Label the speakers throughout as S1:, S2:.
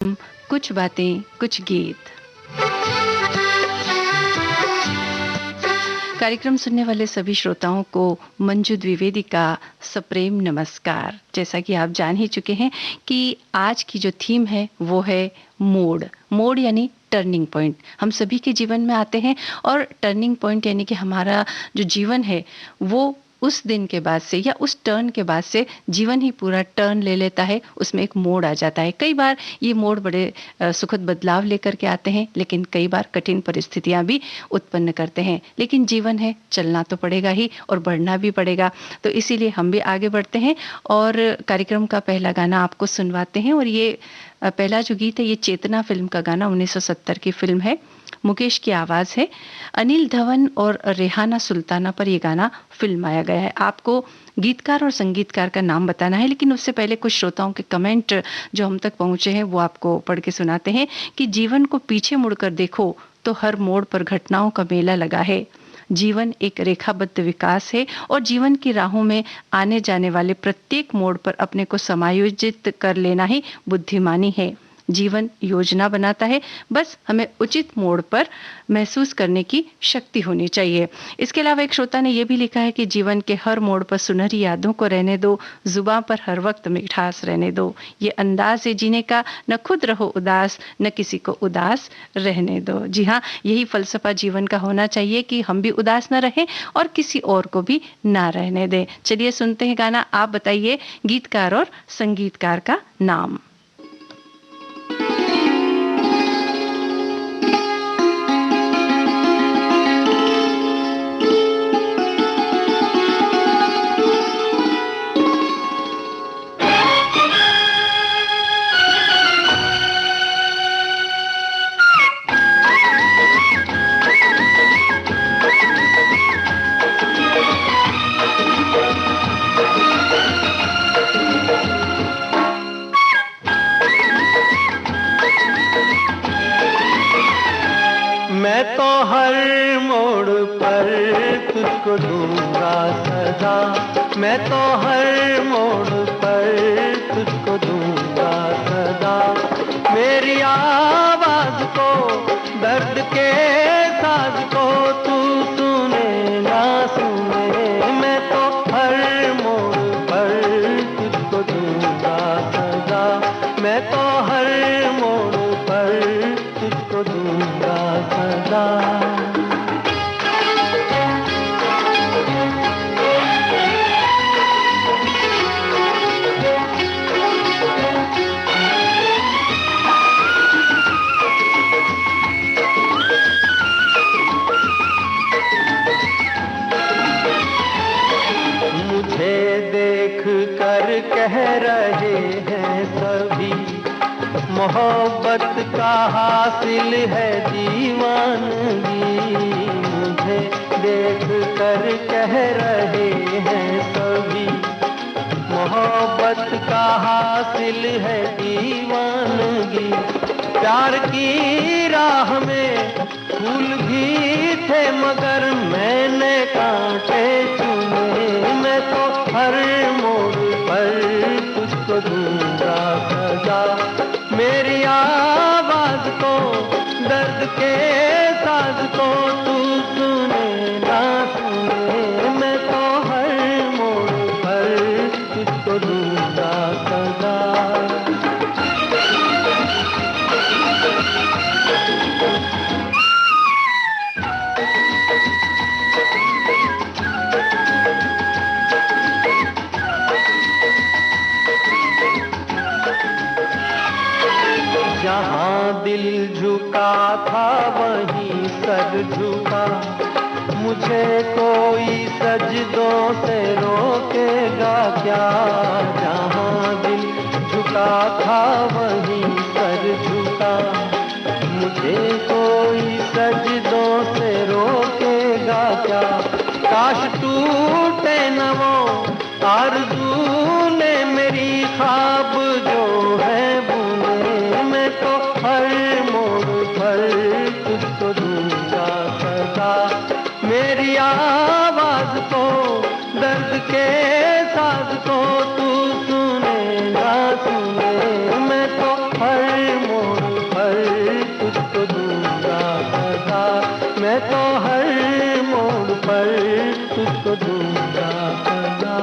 S1: कुछ बातें कुछ गीत। कार्यक्रम सुनने वाले सभी श्रोताओं को मंजू द्विवेदी का सप्रेम नमस्कार। जैसा कि आप जान ही चुके हैं कि आज की जो थीम है वो है मोड़। मोड़ यानी टर्निंग पॉइंट हम सभी के जीवन में आते हैं और टर्निंग पॉइंट यानी कि हमारा जो जीवन है वो उस दिन के बाद से या उस टर्न के बाद से जीवन ही पूरा टर्न ले लेता है। उसमें एक मोड़ आ जाता है। कई बार ये मोड़ बड़े सुखद बदलाव लेकर के आते हैं, लेकिन कई बार कठिन परिस्थितियां भी उत्पन्न करते हैं। लेकिन जीवन है, चलना तो पड़ेगा ही और बढ़ना भी पड़ेगा। तो इसीलिए हम भी आगे बढ़ते हैं और कार्यक्रम का पहला गाना आपको सुनवाते हैं। और ये पहला जो गीत है ये चेतना फिल्म का गाना, 1970 की फिल्म है। मुकेश की आवाज है। अनिल धवन और रेहाना सुल्ताना पर यह गाना फिल्माया गया है। आपको गीतकार और संगीतकार का नाम बताना है, लेकिन उससे पहले कुछ श्रोताओं के कमेंट जो हम तक पहुंचे हैं वो आपको पढ़ के सुनाते हैं कि जीवन को पीछे मुड़कर देखो तो हर मोड़ पर घटनाओं का मेला लगा है। जीवन एक रेखाबद्ध विकास है और जीवन की राहों में आने जाने वाले प्रत्येक मोड़ पर अपने को समायोजित कर लेना ही बुद्धिमानी है। जीवन योजना बनाता है, बस हमें उचित मोड़ पर महसूस करने की शक्ति होनी चाहिए। इसके अलावा एक श्रोता ने यह भी लिखा है कि जीवन के हर मोड़ पर सुनहरी यादों को रहने दो, जुबां पर हर वक्त मिठास रहने दो। ये अंदाज है जीने का, न खुद रहो उदास, न किसी को उदास रहने दो। जी हाँ, यही फलसफा जीवन का होना चाहिए कि हम भी उदास न रहें और किसी और को भी ना रहने दें। चलिए सुनते हैं गाना। आप बताइए गीतकार और संगीतकार का नाम।
S2: मैं तो हर मोड़ पर तुझको दूंगा सदा, मैं तो हर मोड़ पर तुझको दूंगा सदा। मेरी आवाज को, दर्द के साज को तू सुने ना सुने, मैं तो हर मोड़ पर तुझको दूंगा सदा, मैं तो हर मोड़ पर तुझको दूंगा सदा। मुझे देख कर कह रहे हैं सभी, मोहब्बत का हासिल है दीवानगी। मुझे देख कर कह रहे हैं सभी, मोहब्बत का हासिल है दीवानगी। प्यार की राह में फूल भी थे मगर मैंने कांटे चुने, मैं तो हर मोड़ पर तुझको दूंगा सजा। मेरी आवाज को, दर्द के साज को तू सुने ना सुने, मैं तो हर मोड़ पर तुझको दूंगा सजा। जहाँ दिल झुका था वहीं सर झुका, मुझे कोई सजदों से रोकेगा क्या। जहाँ दिल झुका था वहीं सर झुका, मुझे कोई सजदों से रोकेगा क्या। काश टूटे न वो आरज़ू ने मेरी ख्वाब जो है बुने, मैं तो हर मोड़ पर तुझको दूंगा सदा। मेरी आवाज को, दर्द के साज को तू सुने ना सुने, मैं तो हर मोड़ तुझको दूंगा सदा, मैं तो हर मोड़ पर तुझको दूंगा सदा।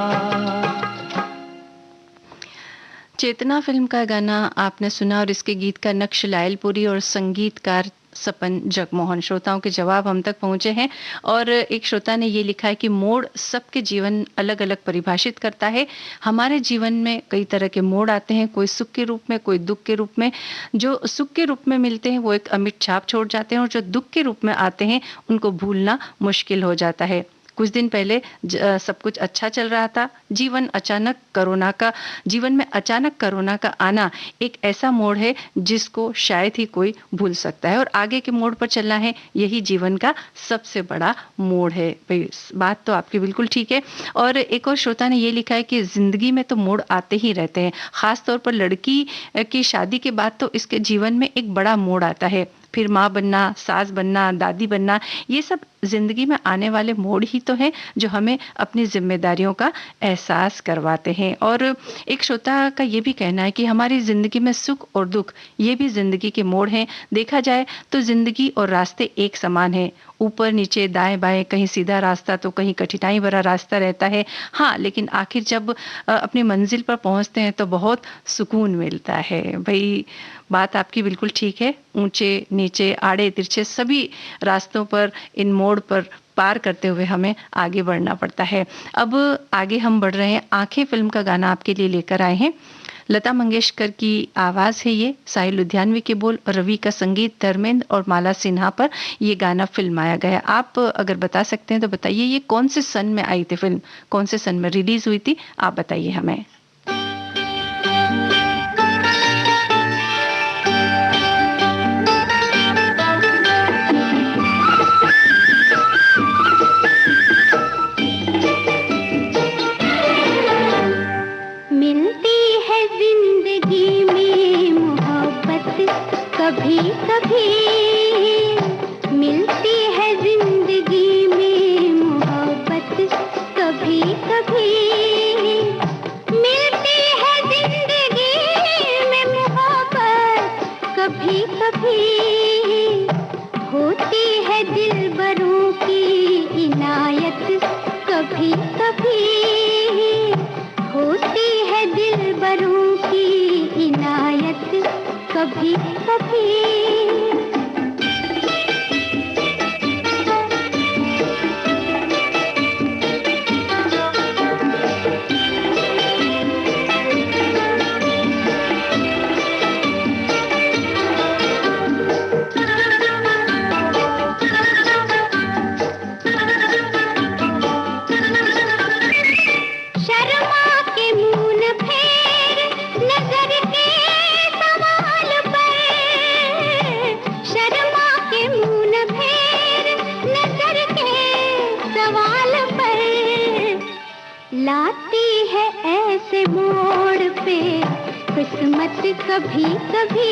S1: चेतना फिल्म का गाना आपने सुना और इसके गीत का नक्श लायलपुरी और संगीतकार सपन जगमोहन। श्रोताओं के जवाब हम तक पहुंचे हैं और एक श्रोता ने ये लिखा है कि मोड़ सबके जीवन अलग अलग परिभाषित करता है। हमारे जीवन में कई तरह के मोड़ आते हैं, कोई सुख के रूप में, कोई दुख के रूप में। जो सुख के रूप में मिलते हैं वो एक अमिट छाप छोड़ जाते हैं और जो दुख के रूप में आते हैं उनको भूलना मुश्किल हो जाता है। कुछ दिन पहले सब कुछ अच्छा चल रहा था, जीवन में अचानक कोरोना का आना एक ऐसा मोड़ है जिसको शायद ही कोई भूल सकता है और आगे के मोड़ पर चलना है, यही जीवन का सबसे बड़ा मोड़ है। भाई बात तो आपकी बिल्कुल ठीक है। और एक और श्रोता ने ये लिखा है कि जिंदगी में तो मोड़ आते ही रहते हैं, खास तौर पर लड़की की शादी के बाद तो इसके जीवन में एक बड़ा मोड़ आता है। फिर माँ बनना, सास बनना, दादी बनना, ये सब जिंदगी में आने वाले मोड़ ही तो हैं जो हमें अपनी जिम्मेदारियों का एहसास करवाते हैं। और एक श्रोता का ये भी कहना है कि हमारी जिंदगी में सुख और दुख ये भी जिंदगी के मोड़ हैं। देखा जाए तो जिंदगी और रास्ते एक समान हैं, ऊपर नीचे दाएं बाएं, कहीं सीधा रास्ता तो कहीं कठिनाई भरा रास्ता रहता है। हाँ, लेकिन आखिर जब अपनी मंजिल पर पहुंचते हैं तो बहुत सुकून मिलता है। भाई बात आपकी बिल्कुल ठीक है। ऊंचे नीचे आड़े तिरछे सभी रास्तों पर इन मोड़ पर पार करते हुए हमें आगे बढ़ना पड़ता है। अब आगे हम बढ़ रहे हैं, आंखें फिल्म का गाना आपके लिए लेकर आए हैं। लता मंगेशकर की आवाज है ये, साहिल लुधियानवी के बोल और रवि का संगीत, धर्मेंद्र और माला सिन्हा पर ये गाना फिल्माया गया। आप अगर बता सकते हैं तो बताइए ये कौन से सन में आई थी फिल्म, कौन से सन में रिलीज हुई थी, आप बताइए हमें।
S3: कभी कभी मिलती है जिंदगी में मोहब्बत, कभी कभी मिलती है जिंदगी में मोहब्बत, कभी कभी होती है दिलबरों की इनायत, कभी कभी होती है दिलबरों की इनायत, कभी कभी। लाती है ऐसे मोड़ पे किस्मत, कभी कभी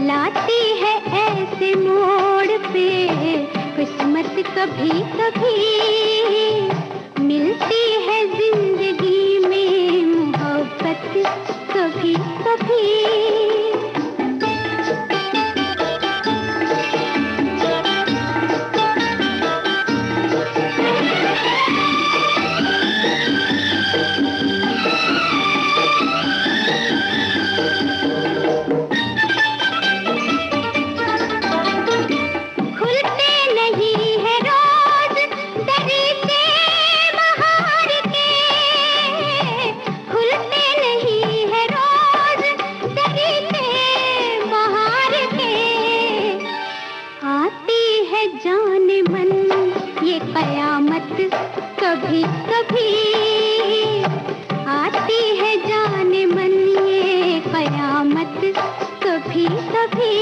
S3: लाती है ऐसे मोड़ पे किस्मत, कभी कभी मिलती है जिंदगी में मोहब्बत, कभी कभी। कभी कभी आती है जाने मन ये कयामत, कभी कभी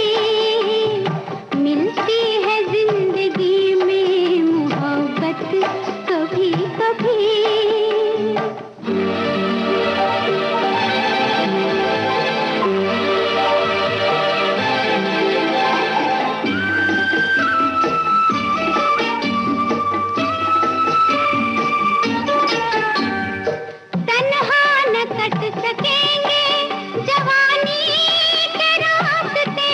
S3: मिलती है जिंदगी में मोहब्बत, कभी कभी। कट सकेंगे जवानी के रास्ते,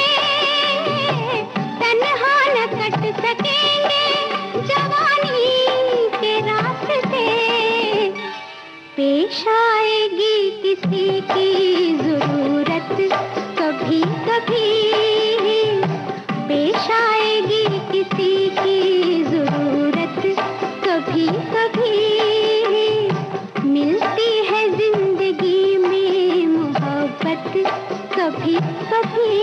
S3: कभी पेश आएगी किसी की जरूरत कभी कभी मिलती है जिंदगी में मोहब्बत कभी कभी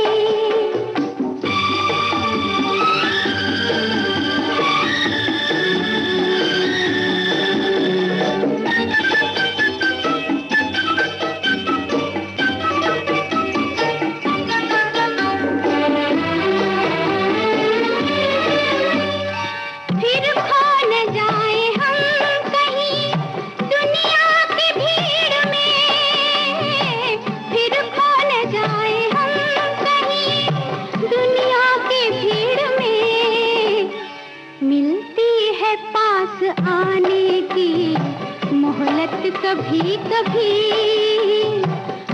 S3: कभी कभी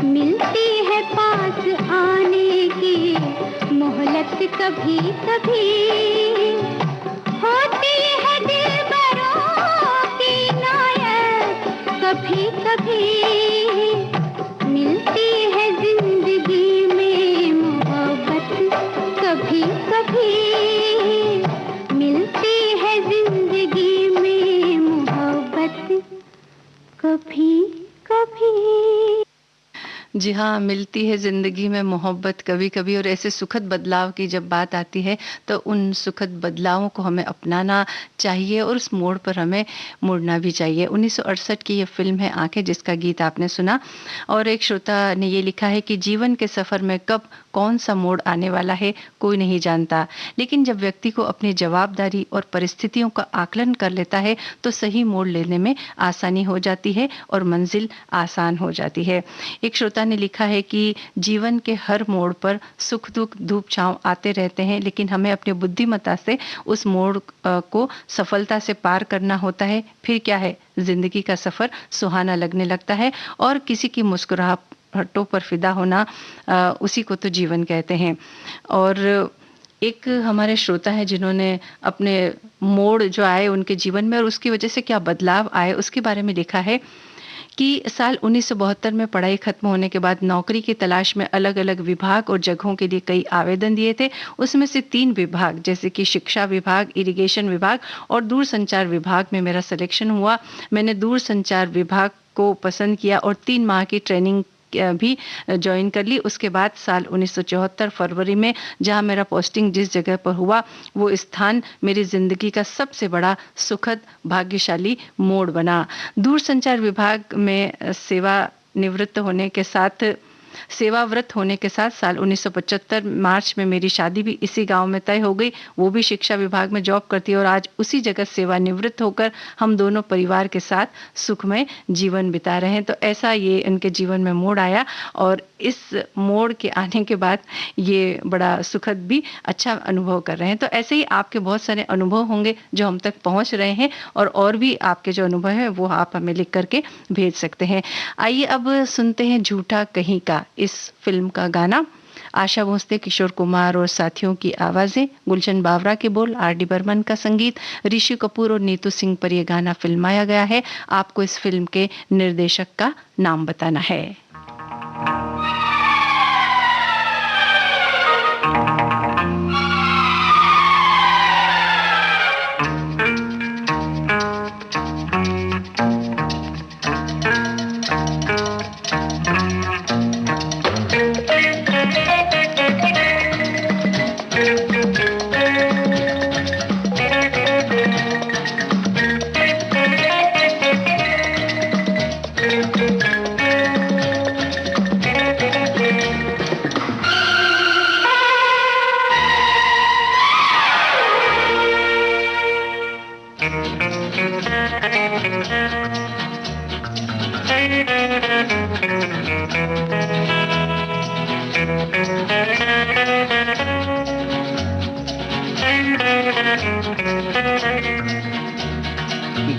S3: मिलती है पास आने की मोहलत कभी कभी होती है दिलबरों की नायक कभी कभी मिलती है जिंदगी में मोहब्बत कभी कभी मिलती है जिंदगी में मोहब्बत कभी कभी।
S1: जी हाँ, मिलती है ज़िंदगी में मोहब्बत कभी-कभी। और ऐसे सुखद बदलाव की जब बात आती है तो उन सुखद बदलावों को हमें अपनाना चाहिए और उस मोड़ पर हमें मुड़ना भी चाहिए। 1968 की ये फ़िल्म है आँखें, जिसका गीत आपने सुना। और एक श्रोता ने ये लिखा है कि जीवन के सफ़र में कब कौन सा मोड़ आने वाला है कोई नहीं जानता, लेकिन जब व्यक्ति को अपनी जवाबदारी और परिस्थितियों का आकलन कर लेता है तो सही मोड़ लेने में आसानी हो जाती है और मंजिल आसान हो जाती है। एक श्रोता ने लिखा है कि जीवन के हर मोड़ पर सुख दुख धूप छांव आते रहते हैं, लेकिन हमें अपनी बुद्धिमत्ता से उस मोड़ को सफलता से पार करना होता है। फिर क्या है, जिंदगी का सफर सुहाना लगने लगता है और किसी की मुस्कुराहटों पर फिदा होना, उसी को तो जीवन कहते हैं। और एक हमारे श्रोता हैं जिन्होंने अपने मोड़ जो आए उनके जीवन में और उसकी वजह से क्या बदलाव आए उसके बारे में लिखा है कि साल 1972 में पढ़ाई खत्म होने के बाद नौकरी की तलाश में अलग अलग विभाग और जगहों के लिए कई आवेदन दिए थे। उसमें से 3 विभाग जैसे कि शिक्षा विभाग, इरिगेशन विभाग और दूरसंचार विभाग में मेरा सिलेक्शन हुआ। मैंने दूरसंचार विभाग को पसंद किया और 3 माह की ट्रेनिंग भी ज्वाइन कर ली। उसके बाद साल 1974 फरवरी में जहां मेरा पोस्टिंग जिस जगह पर हुआ वो स्थान मेरी जिंदगी का सबसे बड़ा सुखद भाग्यशाली मोड़ बना। दूरसंचार विभाग में सेवाव्रत होने के साथ साल 1975 मार्च में मेरी शादी भी इसी गांव में तय हो गई। वो भी शिक्षा विभाग में जॉब करती है और आज उसी जगह सेवानिवृत्त होकर हम दोनों परिवार के साथ सुखमय जीवन बिता रहे हैं। तो ऐसा ये इनके जीवन में मोड़ आया और इस मोड़ के आने के बाद ये बड़ा सुखद भी अच्छा अनुभव कर रहे हैं। तो ऐसे ही आपके बहुत सारे अनुभव होंगे जो हम तक पहुंच रहे हैं और भी आपके जो अनुभव है वो आप हमें लिख करके भेज सकते हैं। आइए अब सुनते हैं झूठा कहीं का, इस फिल्म का गाना। आशा भोसले, किशोर कुमार और साथियों की आवाजें, गुलशन बावरा के बोल, आर.डी. बर्मन का संगीत, ऋषि कपूर और नीतू सिंह पर यह गाना फिल्माया गया है। आपको इस फिल्म के निर्देशक का नाम बताना है।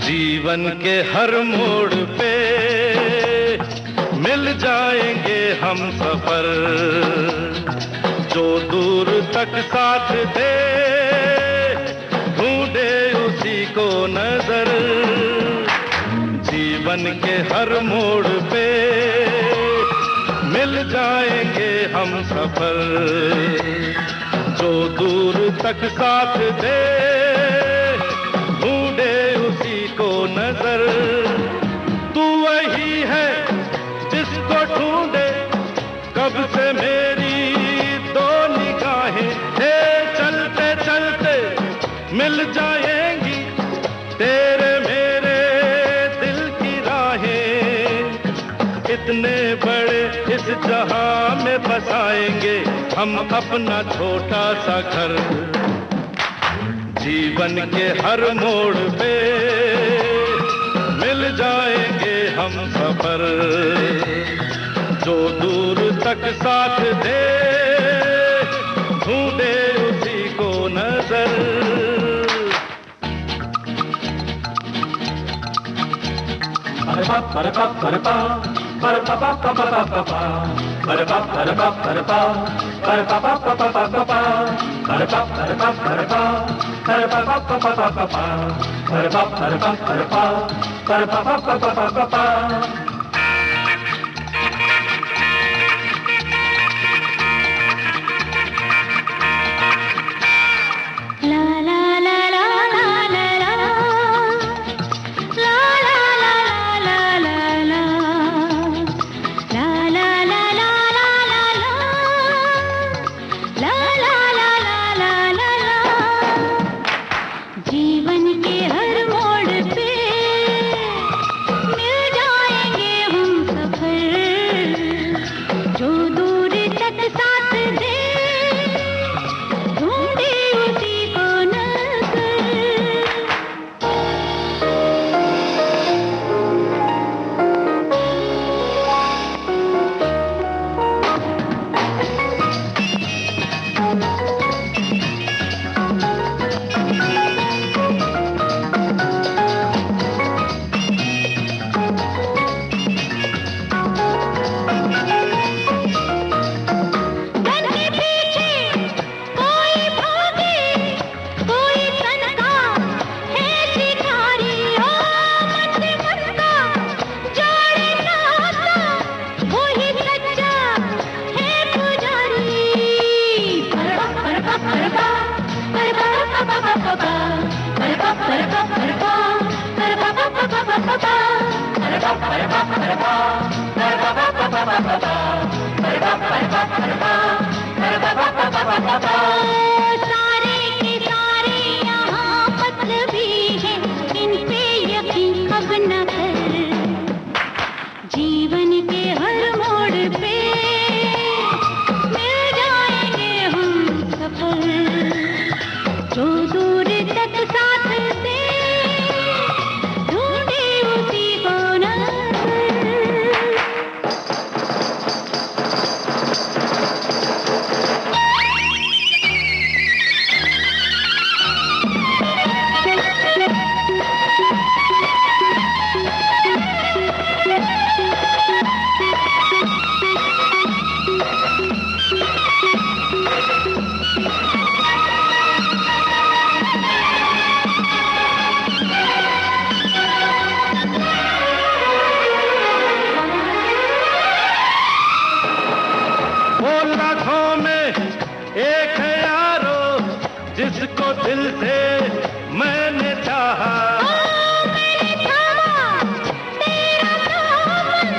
S4: जीवन के हर मोड़ पे मिल जाएंगे हम सफर, जो दूर तक साथ दे ढूंढे उसी को नजर। जीवन के हर मोड़ पे मिल जाएंगे हम सफर, जो दूर तक साथ दे ढूंढे उसी को नजर। तू वही है जिसको ढूंढे कब से मेरी दो निगाहें, हे चलते चलते मिल जाएंगी तेरे मेरे दिल की राहें। इतने बड़े इस जहां में बसाएंगे हम अपना छोटा सा घर। जीवन के हर मोड़ पे मिल जाएंगे हम सफर, जो दूर तक साथ दे ढूंढे उसी को नजर।
S3: सारे के सारे यहाँ मतलब हैं, इन पे यकीन अब न कर। जीवन के हर मोड़ पे मिल जाएंगे हम सफर, जो दूर तक साथ दे ढूंढे उसी को नजर।
S4: लाखों में एक है यारो जिसको दिल से मैंने चाहा।
S3: मैंने थामा तेरा दामन,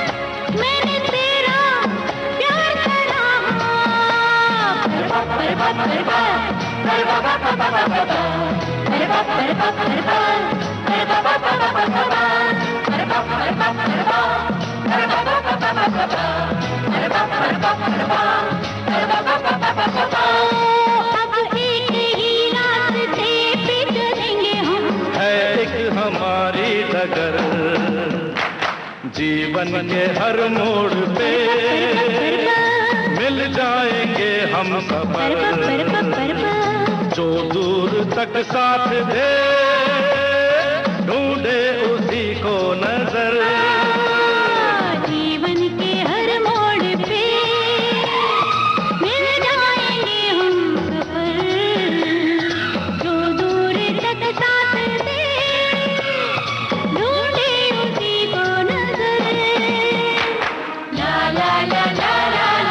S3: मैंने तेरा प्यार सराहा। अब एक ही रास्ते पे चलेंगे हम,
S4: है एक हमारी डगर, जीवन के हर मोड़ पे मिल जाएंगे हम सफर, जो दूर तक साथ दे ढूंढे उसी को नजर।
S3: जीवन के हर मोड़ पे मिल जाएंगे हम सफर, जो दूर तक साथ दे ढूंढे उसी को नजर। ला ला ला ला ला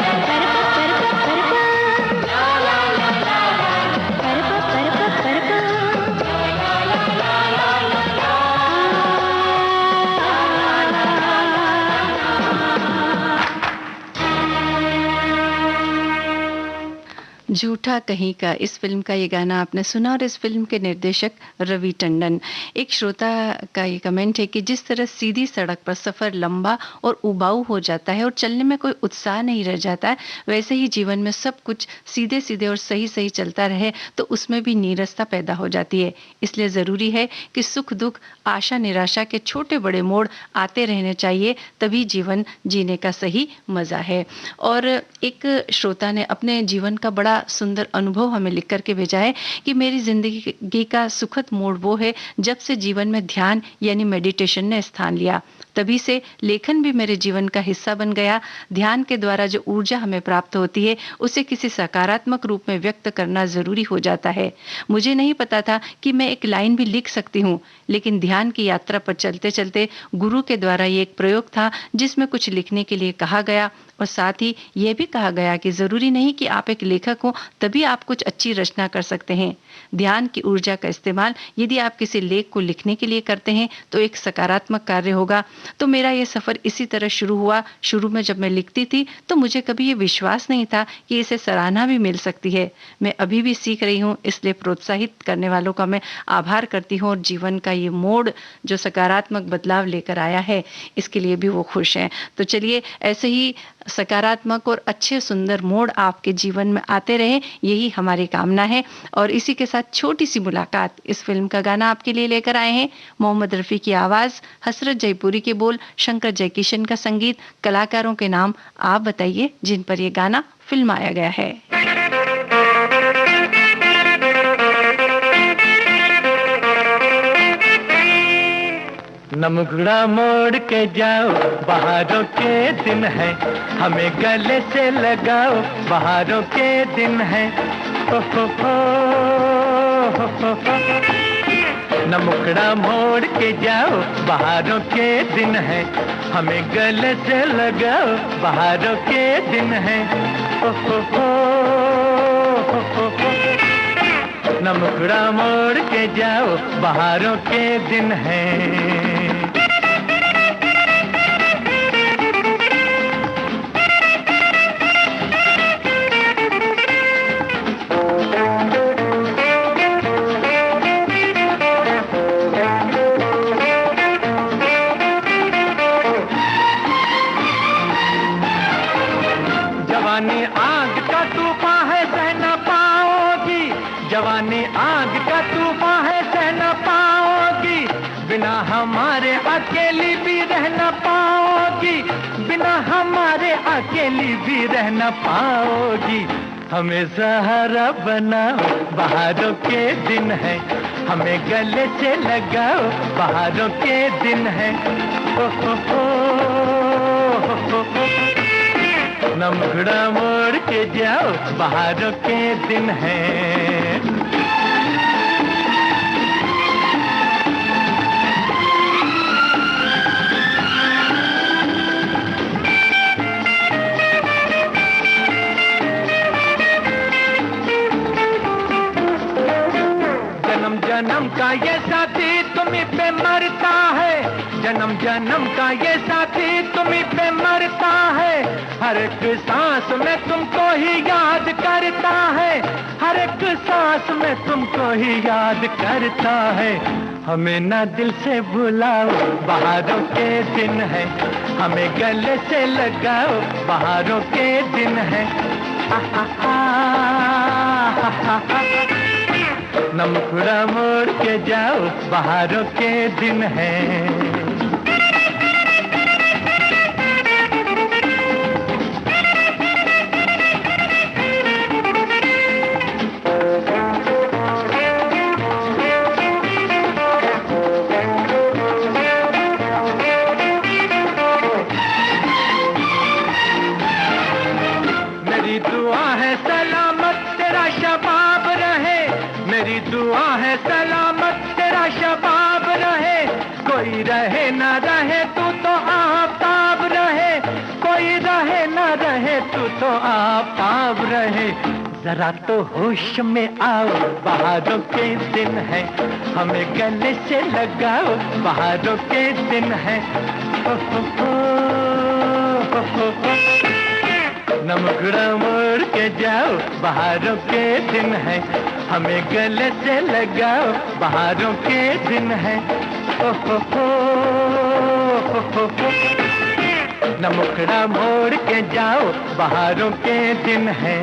S1: झूठा कहीं का, इस फिल्म का ये गाना आपने सुना और इस फिल्म के निर्देशक रवि टंडन। एक श्रोता का ये कमेंट है कि जिस तरह सीधी सड़क पर सफ़र लंबा और उबाऊ हो जाता है और चलने में कोई उत्साह नहीं रह जाता है, वैसे ही जीवन में सब कुछ सीधे सीधे और सही सही चलता रहे तो उसमें भी नीरसता पैदा हो जाती है। इसलिए ज़रूरी है कि सुख दुख, आशा निराशा के छोटे बड़े मोड़ आते रहने चाहिए, तभी जीवन जीने का सही मज़ा है। और एक श्रोता ने अपने जीवन का बड़ा सुंदर अनुभव हमें लिख करके भेजा है कि मेरी जिंदगी का सुखद मोड़ वो है जब से जीवन में ध्यान यानी मेडिटेशन ने स्थान लिया। तभी से लेखन भी मेरे जीवन का हिस्सा बन गया। ध्यान के द्वारा जो ऊर्जा हमें प्राप्त होती है उसे किसी सकारात्मक रूप में व्यक्त करना जरूरी हो जाता है। मुझे नहीं पता था कि मैं एक लाइन भी लिख सकती हूँ, लेकिन ध्यान की यात्रा पर चलते चलते गुरु के द्वारा ये एक प्रयोग था जिसमें कुछ लिखने के लिए कहा गया और साथ ही यह भी कहा गया कि जरूरी नहीं कि आप एक लेखक हो तभी आप कुछ अच्छी रचना कर सकते हैं। ध्यान की ऊर्जा का इस्तेमाल यदि आप किसी लेख को लिखने के लिए करते हैं तो एक सकारात्मक कार्य होगा। तो मेरा यह सफर इसी तरह शुरू हुआ। शुरू में जब मैं लिखती थी तो मुझे कभी ये विश्वास नहीं था कि इसे सराहना भी मिल सकती है। मैं अभी भी सीख रही हूँ, इसलिए प्रोत्साहित करने वालों का मैं आभार करती हूँ और जीवन का ये मोड़ जो सकारात्मक बदलाव लेकर आया है इसके लिए भी वो खुश हैं। तो चलिए ऐसे ही सकारात्मक और अच्छे सुंदर मोड़ आपके जीवन में आते रहे, यही हमारी कामना है। और इसी के साथ छोटी सी मुलाकात, इस फिल्म का गाना आपके लिए लेकर आए हैं। मोहम्मद रफ़ी की आवाज़, हसरत जयपुरी के बोल, शंकर जयकिशन का संगीत। कलाकारों के नाम आप बताइए जिन पर यह गाना फिल्माया गया है।
S2: नमुगड़ा मोड़ के जाओ, बहारों के दिन है, हमें गले से लगाओ, बहारों के दिन है। हो हो नमुगड़ा मोड़ के जाओ, बहारों के दिन है, हमें गले से लगाओ, बहारों के दिन है। हो नमुगड़ा मोड़ के जाओ, बहारों के दिन है। जवानी आग का तूफान है, सह न पाओगी। जवानी आग का तूफान है, सह न पाओगी। बिना हमारे अकेली भी रह न पाओगी। बिना हमारे अकेली भी रह न पाओगी। हमें सहारा बनाओ, बहारों के दिन है, हमें गले से लगाओ, बहारों के दिन है। नमुगड़ा मोड़ के जाओ, बहारों के दिन है। जन्म जन्म का ये साथी तुम्हीं पे मरता है। जन्म जन्म का ये साथी तुम्हीं पे मरता है। हर एक सांस में तुमको ही याद करता है। हर एक सांस में तुमको ही याद करता है। हमें ना दिल से भुलाओ, बहारों के दिन है, हमें गले से लगाओ, बहारों के दिन है। नमुगड़ा मोड़ के जाओ, बहारों के दिन है। मेरी दुआ है सलामत तेरा शबाब रहे। मेरी दुआ है सलामत तेरा शबाब रहे। कोई रहे ना रहे तू तो आफताब रहे। कोई रहे ना रहे तू तो आफताब रहे। जरा तो होश में आओ, बहारों के दिन है, हमें गले से लगाओ, बहारों के दिन है। नमुखड़ा मोड़ के जाओ, बहारों के दिन है, हमें गले से लगाओ, बहारों के दिन है। ओ हो नमुखड़ा मोड़ के जाओ, बहारों के दिन है।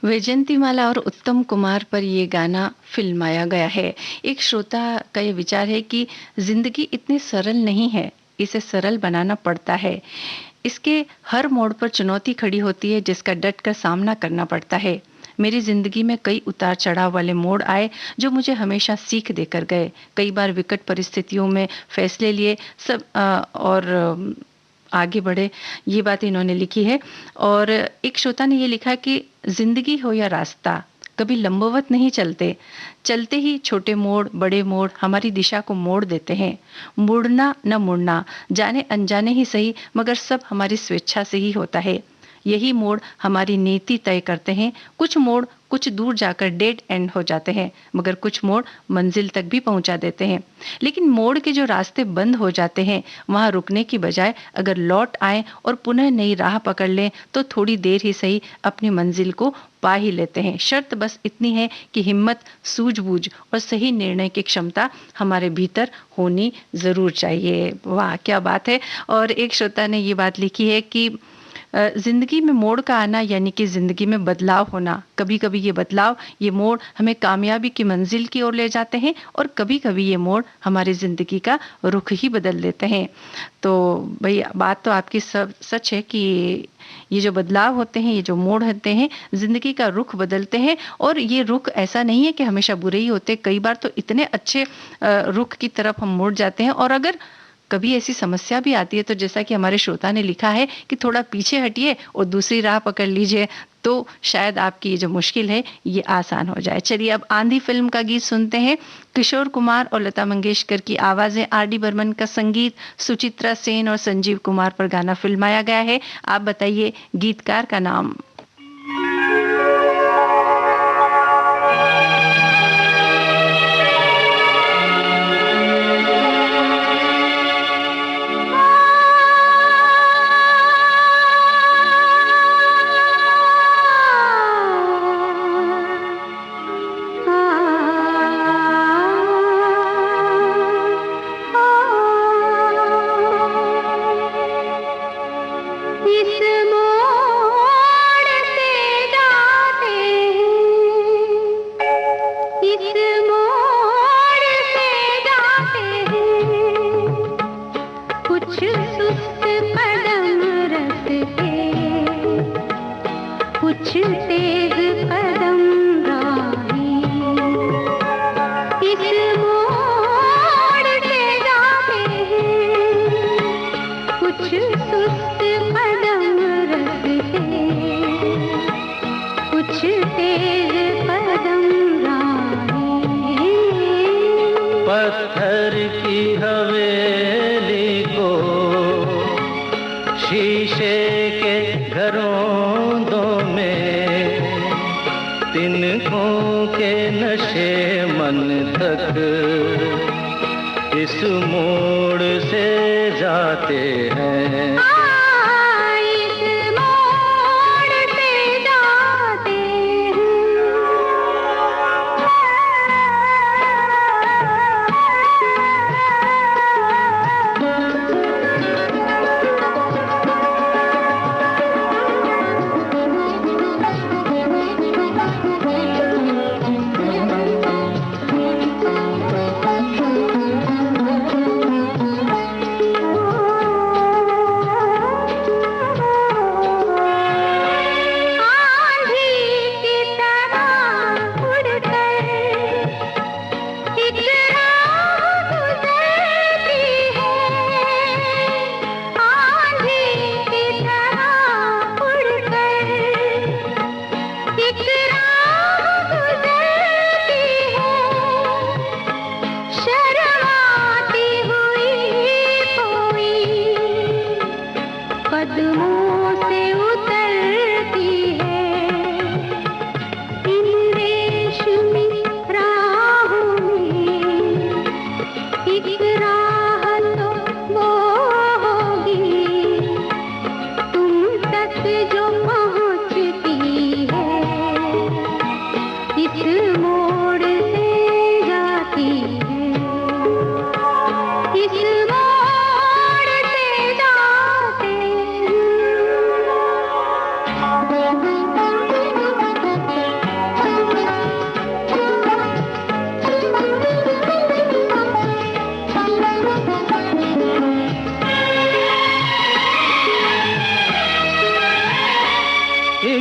S1: वैजयंतीमाला और उत्तम कुमार पर ये गाना फिल्माया गया है। एक श्रोता का ये विचार है कि जिंदगी इतनी सरल नहीं है, इसे सरल बनाना पड़ता है। इसके हर मोड़ पर चुनौती खड़ी होती है जिसका डट कर सामना करना पड़ता है। मेरी जिंदगी में कई उतार चढ़ाव वाले मोड़ आए जो मुझे हमेशा सीख देकर गए। कई बार विकट परिस्थितियों में फैसले लिए और आगे बढ़े, ये बात इन्होंने लिखी है। और एक श्रोता ने ये लिखा कि जिंदगी हो या रास्ता कभी लंबवत नहीं चलते, चलते ही छोटे मोड़ बड़े मोड़ हमारी दिशा को मोड़ देते हैं। मुड़ना न मुड़ना जाने अनजाने ही सही, मगर सब हमारी स्वेच्छा से ही होता है। यही मोड़ हमारी नीति तय करते हैं। कुछ मोड़ कुछ दूर जाकर डेड एंड हो जाते हैं, मगर कुछ मोड़ मंजिल तक भी पहुंचा देते हैं। लेकिन मोड़ के जो रास्ते बंद हो जाते हैं, वहां रुकने की बजाय अगर लौट आएं और पुनः नई राह पकड़ लें तो थोड़ी देर ही सही अपनी मंजिल को पा ही लेते हैं। शर्त बस इतनी है कि हिम्मत, सूझबूझ और सही निर्णय की क्षमता हमारे भीतर होनी जरूर चाहिए। वाह क्या बात है। और एक श्रोता ने ये बात लिखी है कि जिंदगी में मोड़ का आना यानी कि जिंदगी में बदलाव होना। कभी कभी ये बदलाव, ये मोड़ हमें कामयाबी की मंजिल की ओर ले जाते हैं और कभी कभी ये मोड़ हमारी जिंदगी का रुख ही बदल देते हैं। तो भाई बात तो आपकी सब सच है कि ये जो बदलाव होते हैं, ये जो मोड़ होते हैं, जिंदगी का रुख बदलते हैं। और ये रुख ऐसा नहीं है कि हमेशा बुरे ही होते, कई बार तो इतने अच्छे रुख की तरफ हम मुड़ जाते हैं। और अगर कभी ऐसी समस्या भी आती है तो जैसा कि हमारे श्रोता ने लिखा है कि थोड़ा पीछे हटिए और दूसरी राह पकड़ लीजिए, तो शायद आपकी ये जो मुश्किल है ये आसान हो जाए। चलिए अब आंधी फिल्म का गीत सुनते हैं। किशोर कुमार और लता मंगेशकर की आवाजें, आर.डी. बर्मन का संगीत, सुचित्रा सेन और संजीव कुमार पर गाना फिल्माया गया है। आप बताइए गीतकार का नाम।
S4: पत्थर की हवेली को शीशे के घरों में, तिनकों के नशे मन तक इस मोड़ से जाते हैं।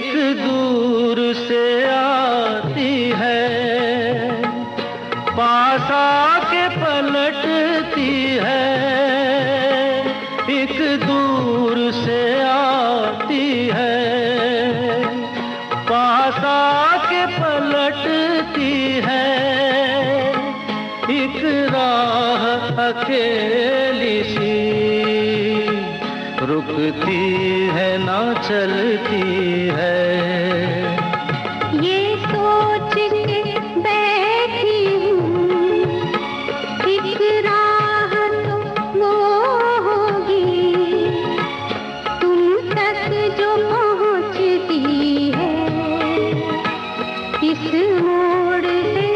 S4: एक दूर से आती है, पास आके पलटती है। एक दूर से आती है, पास आके पलटती है। एक राह अकेली सी रुकती है ना चलती है।
S3: ये सोच के बैठी हूँ, एक राह तो वो होगी तुम तक जो पहुँचती है। इस मोड़ से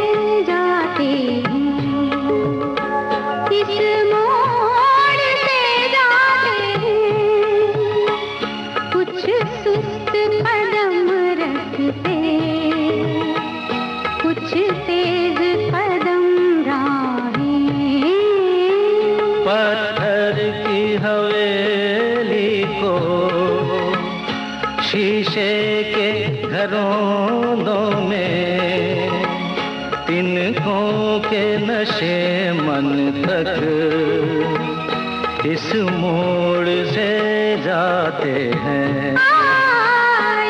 S3: जाते हैं, इस मोड़ से जाते हैं, कुछ सुस्त कदम रखते, कुछ तेज कदम राहें।
S4: पत्थर की हवेली को शीशे के घरों में, तिनकों के नशे मन तक इस मोड़ से जाते हैं।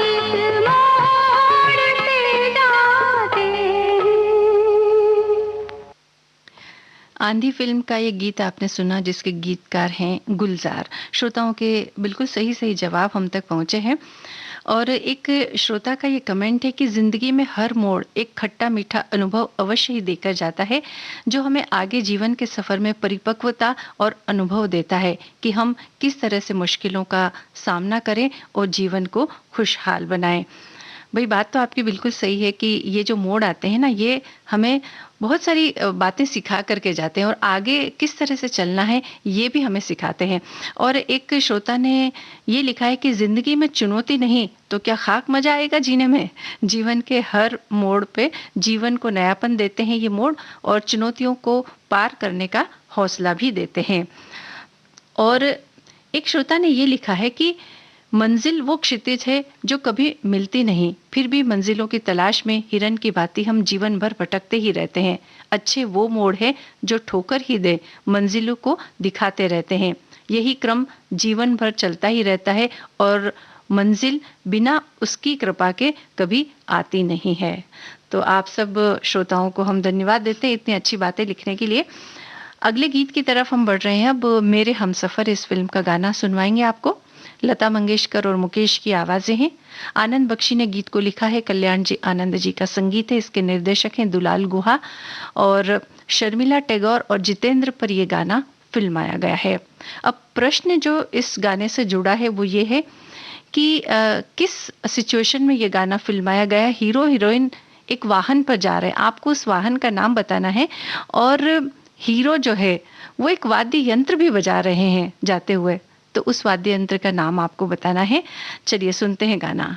S3: इस मोड़ से जाते हैं।
S1: आंधी फिल्म का ये गीत आपने सुना, जिसके गीतकार हैं गुलजार। श्रोताओं के बिल्कुल सही सही जवाब हम तक पहुंचे हैं। और एक श्रोता का ये कमेंट है कि जिंदगी में हर मोड़ एक खट्टा मीठा अनुभव अवश्य ही देकर जाता है, जो हमें आगे जीवन के सफर में परिपक्वता और अनुभव देता है कि हम किस तरह से मुश्किलों का सामना करें और जीवन को खुशहाल बनाएं। भाई, बात तो आपकी बिल्कुल सही है कि ये जो मोड़ आते हैं ना, ये हमें बहुत सारी बातें सिखा करके जाते हैं और आगे किस तरह से चलना है ये भी हमें सिखाते हैं। और एक श्रोता ने ये लिखा है कि जिंदगी में चुनौती नहीं तो क्या खाक मजा आएगा जीने में। जीवन के हर मोड़ पे जीवन को नयापन देते हैं ये मोड़, और चुनौतियों को पार करने का हौसला भी देते हैं। और एक श्रोता ने ये लिखा है कि मंजिल वो क्षितिज है जो कभी मिलती नहीं, फिर भी मंजिलों की तलाश में हिरन की भांति हम जीवन भर भटकते ही रहते हैं। अच्छे वो मोड़ है जो ठोकर ही दे, मंजिलों को दिखाते रहते हैं। यही क्रम जीवन भर चलता ही रहता है और मंजिल बिना उसकी कृपा के कभी आती नहीं है। तो आप सब श्रोताओं को हम धन्यवाद देते हैं इतनी अच्छी बातें लिखने के लिए। अगले गीत की तरफ हम बढ़ रहे हैं। अब मेरे हमसफर इस फिल्म का गाना सुनवाएंगे आपको। लता मंगेशकर और मुकेश की आवाजें हैं। आनंद बख्शी ने गीत को लिखा है, कल्याण जी आनंद जी का संगीत है। इसके निर्देशक हैं दुलाल गुहा और शर्मिला टैगोर और जितेंद्र पर यह गाना फिल्माया गया है। अब प्रश्न जो इस गाने से जुड़ा है वो ये है कि किस सिचुएशन में ये गाना फिल्माया गया। हीरो हीरोइन एक वाहन पर जा रहे हैं, आपको उस वाहन का नाम बताना है। और हीरो जो है वो एक वाद्य यंत्र भी बजा रहे हैं जाते हुए, तो उस वाद्य यंत्र का नाम आपको बताना है। चलिए सुनते हैं गाना।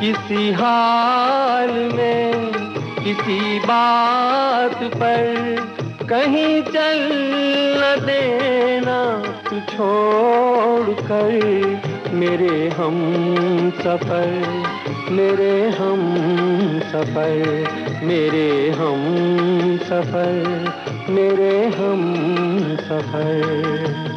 S2: किसी हाल में किसी बात पर कहीं चल न देना तू छोड़ कर मेरे हम सफर, मेरे हम सफर, मेरे हम सफर, मेरे हम सफर।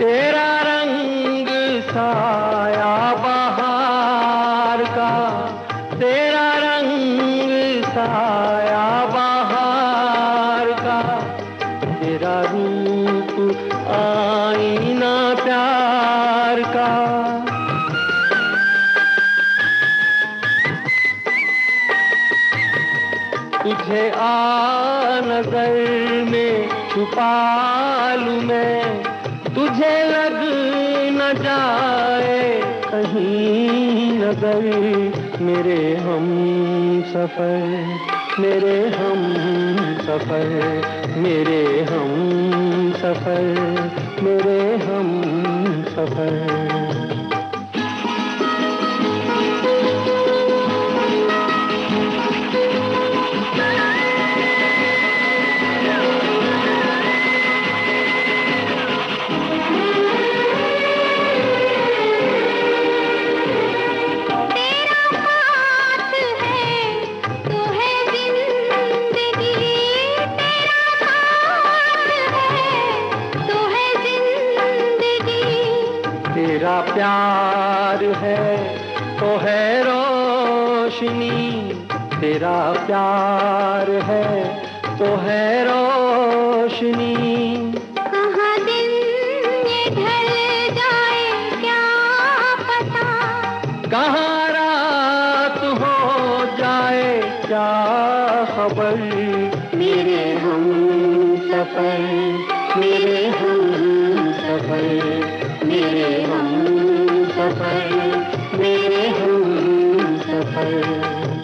S2: तेरा रंग साया बहार का, तेरा रंग साया बहार का, तेरा रूप आईना प्यार का। तुझे आ नजर में छुपा लूं मैं, तुझे लग न जाए कहीं नजर। मेरे हम सफर, मेरे हम सफर, मेरे हम सफर, मेरे हम सफर। तेरा प्यार है तो है रोशनी, तेरा प्यार है तो है रोशनी।
S3: कहाँ दिन ये ढल जाए क्या पता,
S2: कहाँ रात हो जाए क्या खबर। मेरे हम सफर, मेरे हम सफर, मेरे हम सफर, मेरे हम सफर।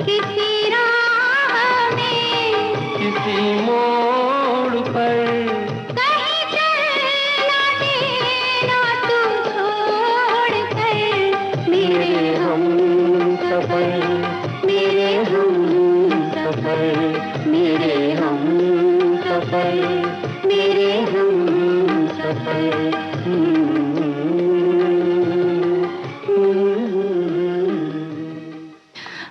S3: किसी राह में,
S2: किसी मोड़ पर,
S3: कहीं चल ना देना तू छोड़ कर।
S2: मेरे हम सफर, मेरे हम सफर, मेरे हम सफर, मेरे हम सफर।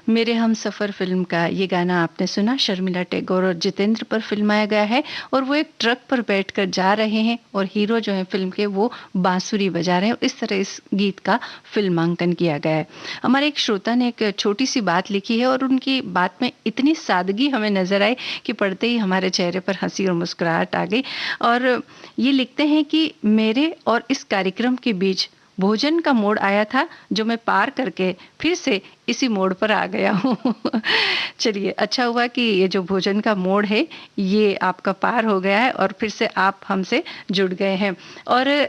S1: मेरे हम सफ़र फिल्म का ये गाना आपने सुना, शर्मिला टैगोर और जितेंद्र पर फिल्माया गया है। और वो एक ट्रक पर बैठकर जा रहे हैं और हीरो जो है फिल्म के वो बांसुरी बजा रहे हैं। और इस तरह इस गीत का फिल्मांकन किया गया है। हमारे एक श्रोता ने एक छोटी सी बात लिखी है और उनकी बात में इतनी सादगी हमें नजर आई कि पढ़ते ही हमारे चेहरे पर हंसी और मुस्कुराहट आ गई। और ये लिखते हैं कि मेरे और इस कार्यक्रम के बीच भोजन का मोड़ आया था जो मैं पार करके फिर से इसी मोड़ पर आ गया हूँ। चलिए, अच्छा हुआ कि ये जो भोजन का मोड़ है ये आपका पार हो गया है और फिर से आप हमसे जुड़ गए हैं। और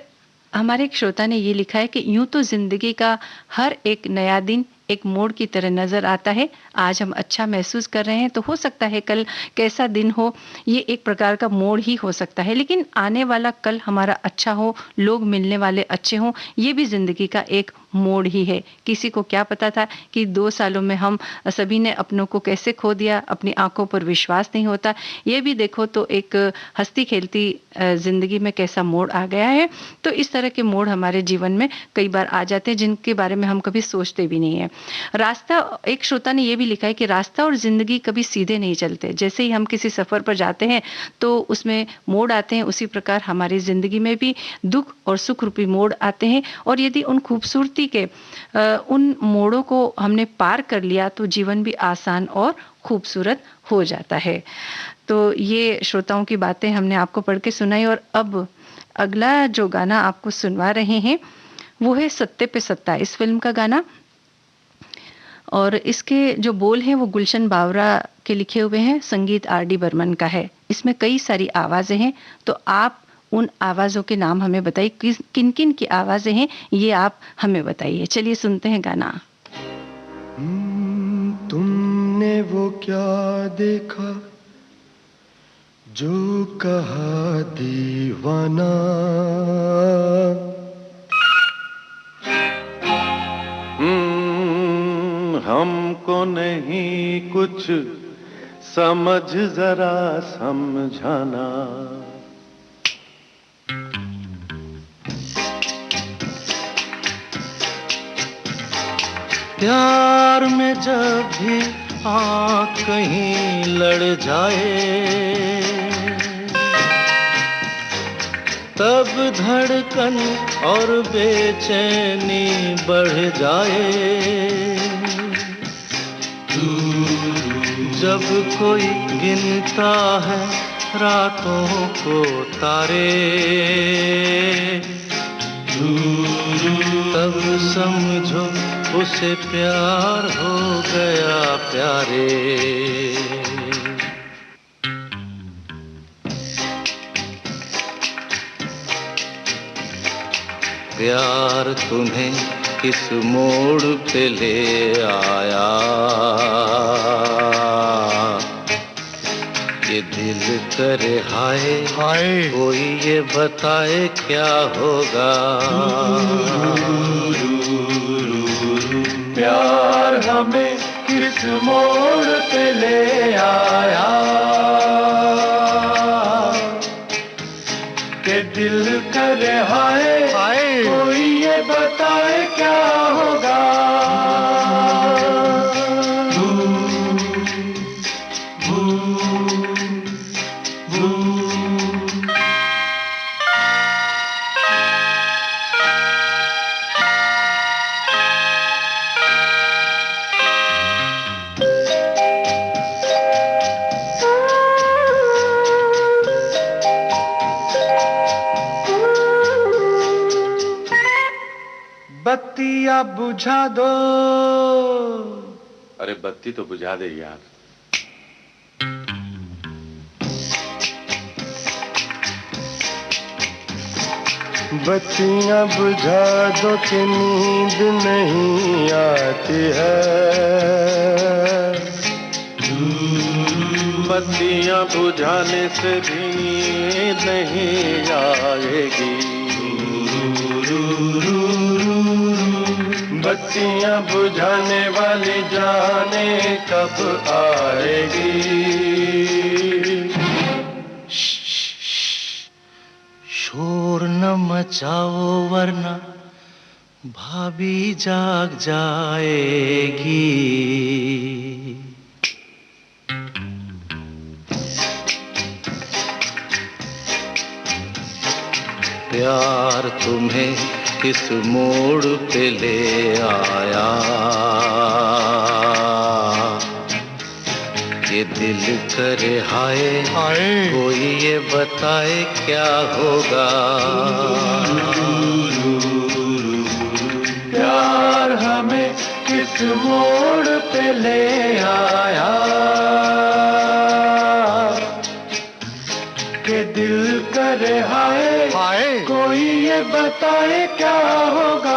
S1: हमारे एक श्रोता ने ये लिखा है कि यूं तो जिंदगी का हर एक नया दिन एक मोड़ की तरह नजर आता है। आज हम अच्छा महसूस कर रहे हैं तो हो सकता है कल कैसा दिन हो, ये एक प्रकार का मोड़ ही हो सकता है। लेकिन आने वाला कल हमारा अच्छा हो, लोग मिलने वाले अच्छे हों, ये भी जिंदगी का एक मोड़ ही है। किसी को क्या पता था कि 2 सालों में हम सभी ने अपनों को कैसे खो दिया, अपनी आंखों पर विश्वास नहीं होता। ये भी देखो तो एक हंसती खेलती जिंदगी में कैसा मोड़ आ गया है। तो इस तरह के मोड़ हमारे जीवन में कई बार आ जाते हैं जिनके बारे में हम कभी सोचते भी नहीं है। रास्ता, एक श्रोता ने यह भी लिखा है कि रास्ता और जिंदगी कभी सीधे नहीं चलते। जैसे ही हम किसी सफर पर जाते हैं तो उसमें मोड़ आते हैं, उसी प्रकार हमारी जिंदगी में भी दुख और सुख रूपी मोड़ आते हैं। और यदि उन खूबसूरती के उन मोड़ों को हमने पार कर लिया तो जीवन भी आसान और खूबसूरत हो जाता है। तो ये श्रोताओं की बातें हमने आपको पढ़ के सुनाई। और अब अगला जो गाना आपको सुनवा रहे हैं वो है सत्ते पे सत्ता, इस फिल्म का गाना। और इसके जो बोल हैं वो गुलशन बावरा के लिखे हुए हैं, संगीत आर.डी. बर्मन का है। इसमें कई सारी आवाजें हैं, तो आप उन आवाजों के नाम हमें बताइए, किन किन की आवाजें हैं ये आप हमें बताइए। चलिए सुनते हैं गाना।
S5: तुमने वो क्या देखा जो कहा दीवाना,
S4: हमको नहीं कुछ समझ जरा समझाना।
S5: प्यार में जब भी आँख कहीं लड़ जाए,
S4: तब धड़कन और बेचैनी बढ़ जाए। जब कोई गिनता है रातों को तारे, तब समझो उसे प्यार हो गया प्यारे। प्यार तुम्हें किस मोड़ पे ले आया, ये दिल करे हाय हाय, कोई ये बताए क्या होगा।
S2: प्यार हमें किस मोड़ पे ले आया, के दिल करे हाय हाय, कोई ये बताए क्या होगा। बत्तियाँ बुझा दो।
S6: अरे बत्ती तो बुझा दे यार।
S5: बत्तियाँ बुझा दो कि नींद नहीं आती है।
S4: बत्तियाँ बुझाने से भी नींद नहीं आएगी।
S2: बत्तियाँ बुझाने वाली जाने कब आएगी।
S4: शोर न मचाओ वरना भाभी जाग जाएगी। प्यार तुम्हें किस मोड़ पे ले आया, ये दिल करे हाय हाय, कोई ये बताए क्या होगा।
S2: प्यार हमें किस मोड़ पे ले आया, के दिल करे हाय हाय, कोई ये बताए क्या होगा।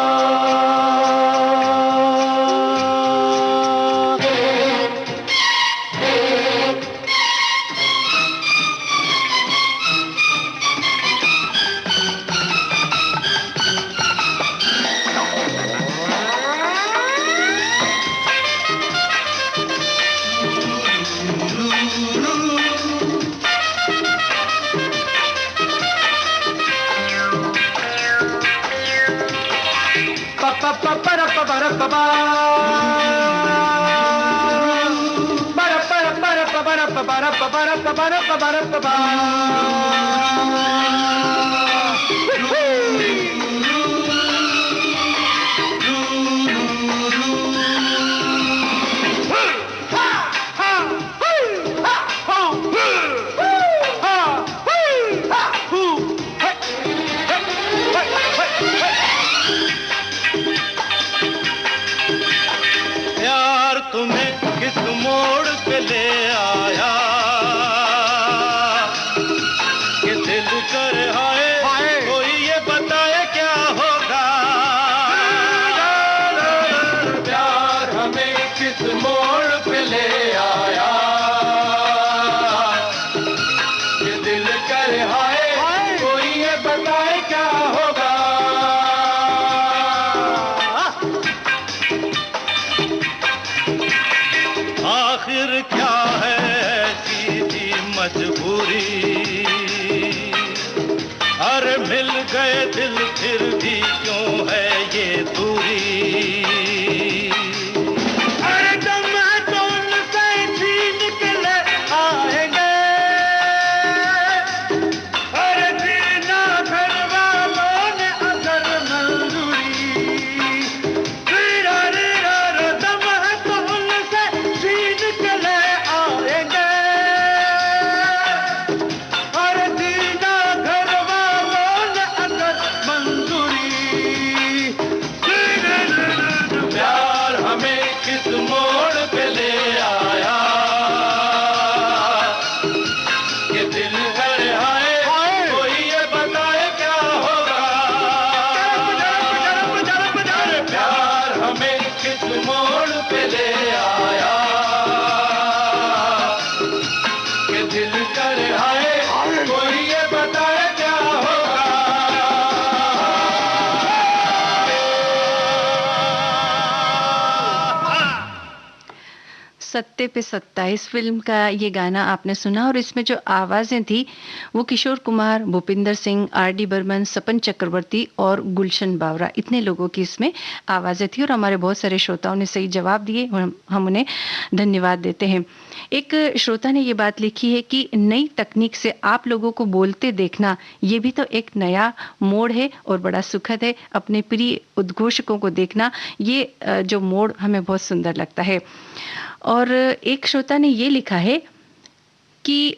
S1: सत्ते पे सत्ता, इस फिल्म का ये गाना आपने सुना और इसमें जो आवाज़ें थी वो किशोर कुमार, भूपिंदर सिंह, आर डी बर्मन, सपन चक्रवर्ती और गुलशन बावरा, इतने लोगों की इसमें आवाज़ें थी। और हमारे बहुत सारे श्रोताओं ने सही जवाब दिए, हम उन्हें धन्यवाद देते हैं। एक श्रोता ने ये बात लिखी है कि नई तकनीक से आप लोगों को बोलते देखना ये भी तो एक नया मोड़ है और बड़ा सुखद है। अपने प्रिय उद्घोषकों को देखना, ये जो मोड़ हमें बहुत सुंदर लगता है। और एक श्रोता ने ये लिखा है कि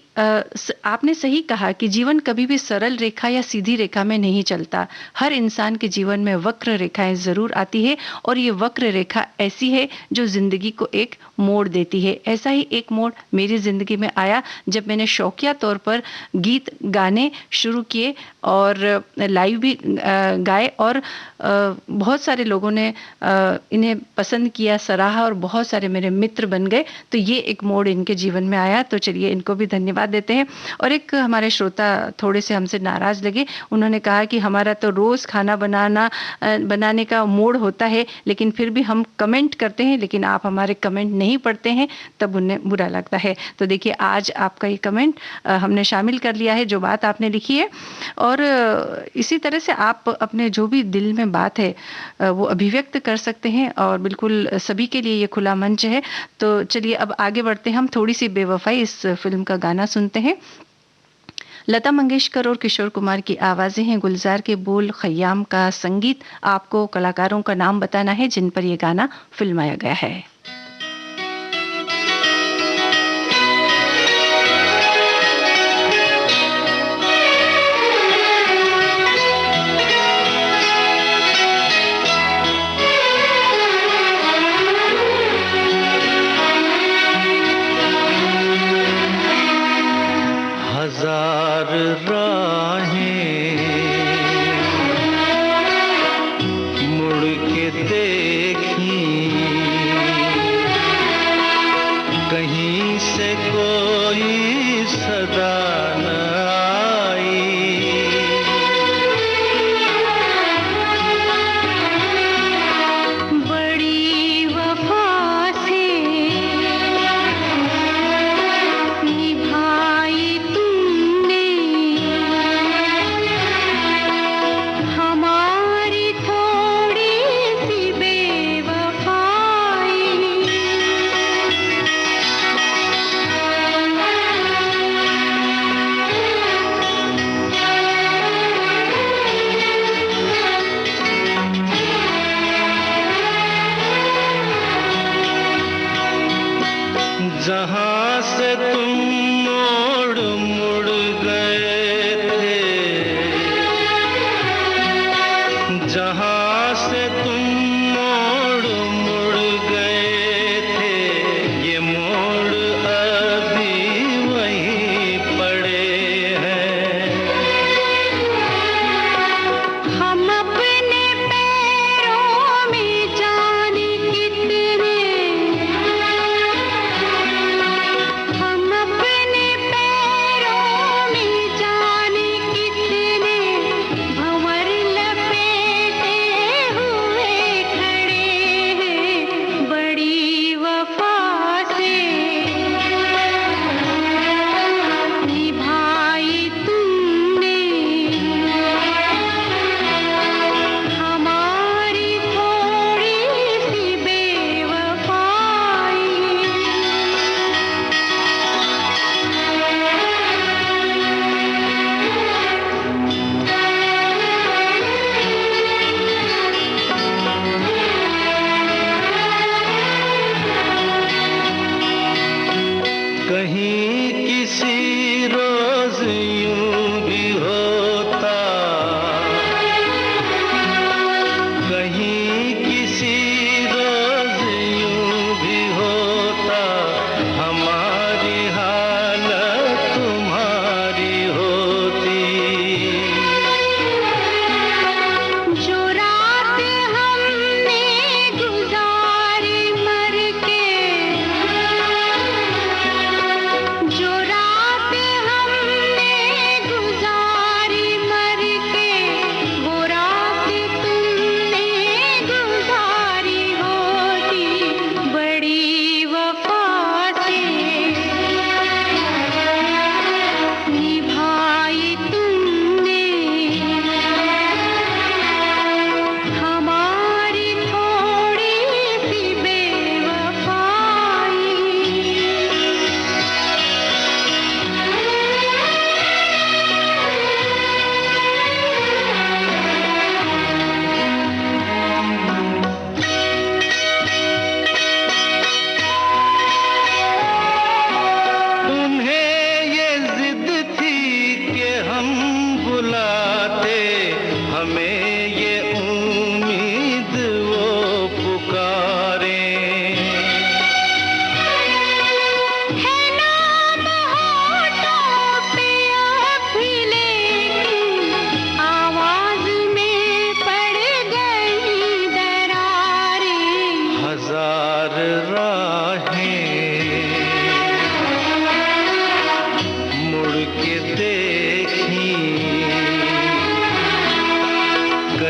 S1: आपने सही कहा कि जीवन कभी भी सरल रेखा या सीधी रेखा में नहीं चलता। हर इंसान के जीवन में वक्र रेखाएं जरूर आती है और ये वक्र रेखा ऐसी है जो जिंदगी को एक मोड़ देती है। ऐसा ही एक मोड़ मेरी जिंदगी में आया जब मैंने शौकिया तौर पर गीत गाने शुरू किए और लाइव भी गाए और बहुत सारे लोगों ने इन्हें पसंद किया, सराहा और बहुत सारे मेरे मित्र बन गए। तो ये एक मोड़ इनके जीवन में आया, तो चलिए इनको भी धन्यवाद देते हैं। और एक हमारे श्रोता थोड़े से हमसे नाराज लगे, उन्होंने कहा कि हमारा तो रोज खाना बनाने का मूड होता है लेकिन फिर भी हम कमेंट करते हैं, लेकिन आप हमारे कमेंट नहीं पढ़ते हैं, तब उन्हें बुरा लगता है। तो देखिए आज आपका ये कमेंट हमने शामिल कर लिया है, जो बात आपने लिखी है। और इसी तरह से आप अपने जो भी दिल में बात है वो अभिव्यक्त कर सकते हैं और बिल्कुल सभी के लिए ये खुला मंच है। तो चलिए अब आगे बढ़ते हैं, हम थोड़ी सी बेवफाई इस फिल्म का गाना सुनते हैं। लता मंगेशकर और किशोर कुमार की आवाजें हैं, गुलजार के बोल, खयाम का संगीत। आपको कलाकारों का नाम बताना है जिन पर यह गाना फिल्माया गया है।
S5: 1000 राहें मुड़ के देखी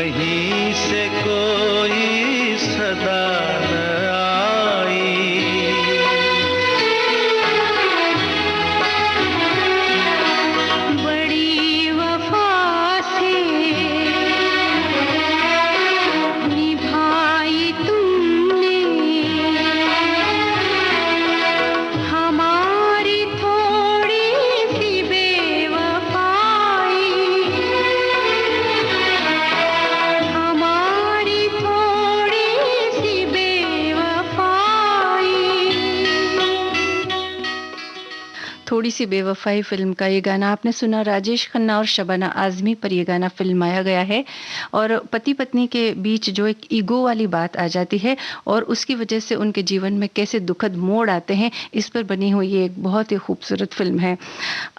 S4: कहीं से कोई सदा न आई।
S3: बड़ी वफा से निभाई तुमने हमारी थोड़ी सी बेवफाई, हमारी थोड़ी सी बेवफाई।
S1: थोड़ी सी बेवफाई फिल्म का ये गाना आपने सुना। राजेश खन्ना और शबाना आजमी पर यह गाना फिल्माया गया है और पति पत्नी के बीच जो एक ईगो वाली बात आ जाती है और उसकी वजह से उनके जीवन में कैसे दुखद मोड़ आते हैं, इस पर बनी हुई ये एक बहुत ही खूबसूरत फिल्म है।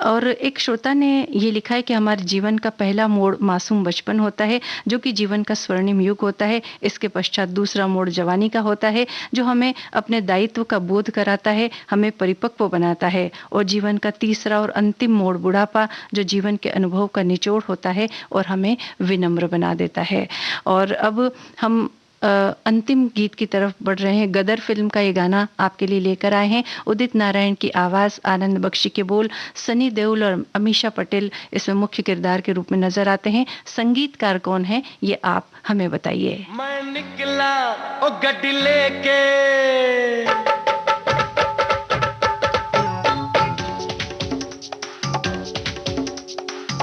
S1: और एक श्रोता ने ये लिखा है कि हमारे जीवन का पहला मोड़ मासूम बचपन होता है जो कि जीवन का स्वर्णिम युग होता है। इसके पश्चात दूसरा मोड़ जवानी का होता है जो हमें अपने दायित्व का बोध कराता है, हमें परिपक्व बनाता है। और जीवन का तीसरा और अंतिम मोड़ बुढ़ापा जो जीवन के अनुभव का निचोड़ होता है और हमें विनम्र बना देता है। और अब हम अंतिम गीत की तरफ बढ़ रहे हैं। गदर फिल्म का ये गाना आपके लिए लेकर आए हैं। उदित नारायण की आवाज़, आनंद बख्शी के बोल, सनी देओल और अमीषा पटेल इसमें मुख्य किरदार के रूप में नजर आते हैं। संगीतकार कौन है ये आप हमें बताइए।
S2: मैं निकला ओ गड्डी लेके,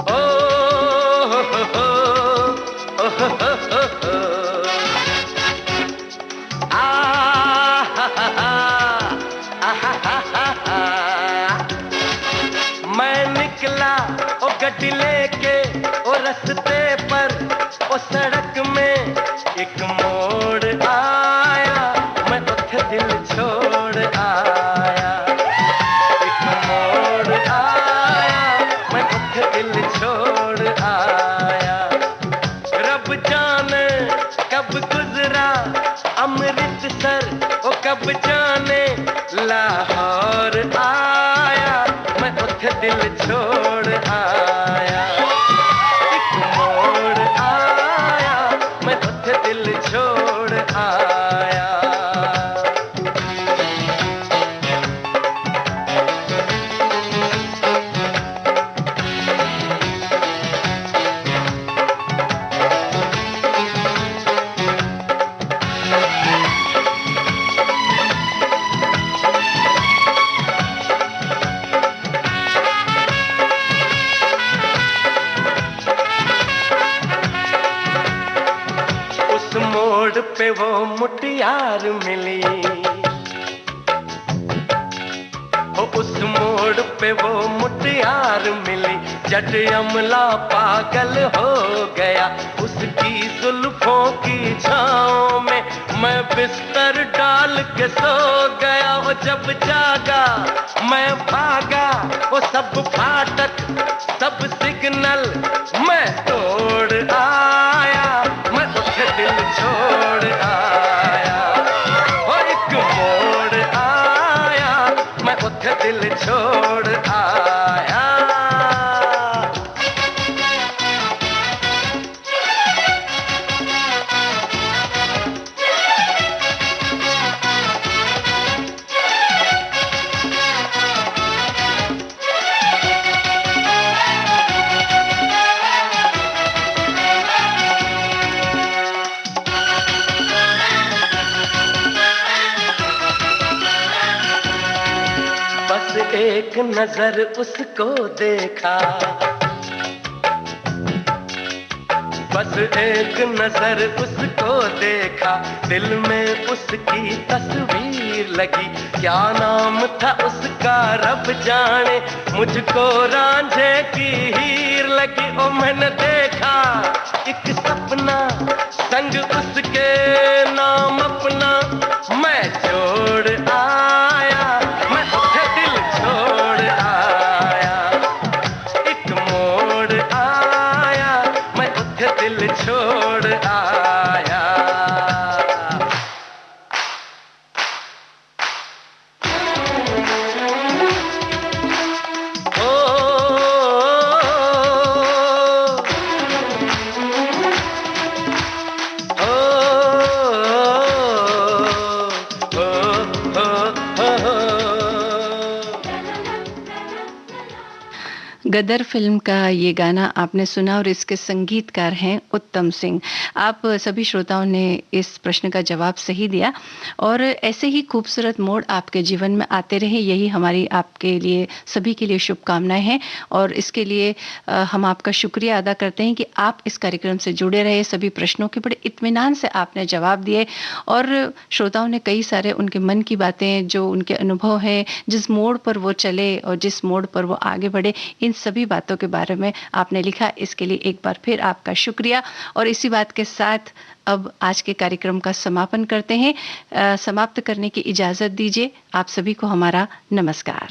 S2: ओ हो हो हो, ओ हो हो हो हो। मैं निकला ओ गड्डी लेके, ओ रस्ते पर ओ सड़क में एक मोड़ आया, मैं उठे दिल छोड़ आया। एक मोड़ आया, मैं उठे दिल छोड़ आया। रब जाने कब गुजरा अमृतसर, ओ कब जाने लाहौर आया, मैं उठे दिल छोड़ आया। एक मोड़ आया, मैं उठे दिल छोड़ आया। मोड़ पे वो मुटियार मिली, ओ उस मोड़ पे वो मुटियार मिली। जट अमला पागल हो गया उसकी जुल्फों की छाँव में, मैं बिस्तर डाल के सो गया। वो जब जागा मैं भागा, वो सब फाटक सब सिग्नल मैं तोड़ आया, मैं उठे दिल छोड़ आया। ओ एक मोड़ आया, मैं उठे दिल छोड़ आया। एक नजर उसको देखा, बस एक नजर उसको देखा, दिल में उसकी तस्वीर लगी। क्या नाम था उसका रब जाने, मुझको रांझे की हीर लगी। ओ मैंने देखा एक सपना संग उसके नाम अपना मैं जोड़ आया, मैं उठे दिल छोड़ आया। एक मोड़ आया, मैं उठे दिल छोड़ आया।
S1: गदर फिल्म का ये गाना आपने सुना और इसके संगीतकार हैं उत्तम सिंह। आप सभी श्रोताओं ने इस प्रश्न का जवाब सही दिया और ऐसे ही खूबसूरत मोड़ आपके जीवन में आते रहे, यही हमारी आपके लिए सभी के लिए शुभकामनाएं हैं। और इसके लिए हम आपका शुक्रिया अदा करते हैं कि आप इस कार्यक्रम से जुड़े रहे, सभी प्रश्नों के बड़े इत्मीनान से आपने जवाब दिए और श्रोताओं ने कई सारे उनके मन की बातें, जो उनके अनुभव हैं, जिस मोड़ पर वो चले और जिस मोड़ पर वो आगे बढ़े, इन सभी बातों के बारे में आपने लिखा। इसके लिए एक बार फिर आपका शुक्रिया। और इसी बात के साथ अब आज के कार्यक्रम का समापन करते हैं। समाप्त करने की इजाजत दीजिए। आप सभी को हमारा नमस्कार।